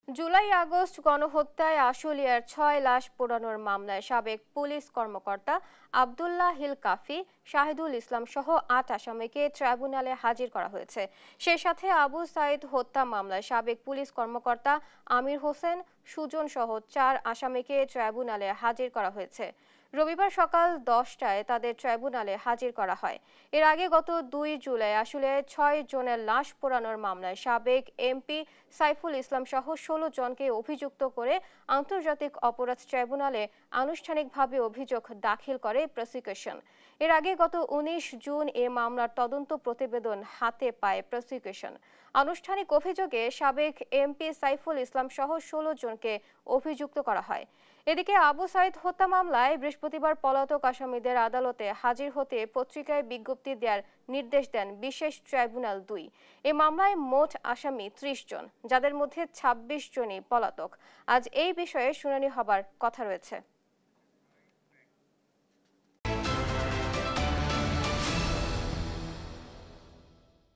July August গণহত্যায় আশুলিয়ার ৬ লাশ পোড়ানোর মামলায় সাবেক পুলিশ কর্মকর্তা আব্দুল্লাহ হিল কাফি, শাহিদুল ইসলাম সহ ৮ আসামিকে ট্রাইব্যুনালে হাজির করা হয়েছে। সেই সাথে আবু সাইদ হত্যা মামলায় সাবেক পুলিশ কর্মকর্তা আমির হোসেন, সুজন সহ ৪ আসামিকে ট্রাইব্যুনালে হাজির করা হয়েছে। রবিবার সকাল ১০টায় তাদের ট্রাইব্যুনালে হাজির করা হয়। এর আগে গত ২ জুলাই আশুলিয়ায় ৬ জনের লাশ পোড়ানোর মামলায় সাবেক এমপি সাইফুল ইসলাম সহ ১৬ জনকে অভিযুক্ত করে আন্তর্জাতিক অপরাধ ট্রাইব্যুনালে আনুষ্ঠানিকভাবে অভিযোগ দাখিল করে প্রসিকিউশন। এর আগে গত ১৯ জুন এ মামলার তদন্ত প্রতিবেদন হাতে পায় প্রসিকিউশন। আনুষ্ঠানিক অভিযোগে সাবেক এমপি সাইফুল ইসলাম সহ ১৬ জনকে অভিযুক্ত করা হয়। এদিকে আবু সাইদ হত্যা মামলায় বৃহস্পতিবার পলাতক আসামিদের আদালতে হাজির হতে পত্রিকায় বিজ্ঞপ্তি দেওয়ার নির্দেশ দেন বিশেষ ট্রাইব্যুনাল ২। এই মামলায় মোট আসামি ৩০ জন, যাদের মধ্যে ২৬ জনই পলাতক। আজ এই বিষয়ে শুনানি হবার কথা রয়েছে।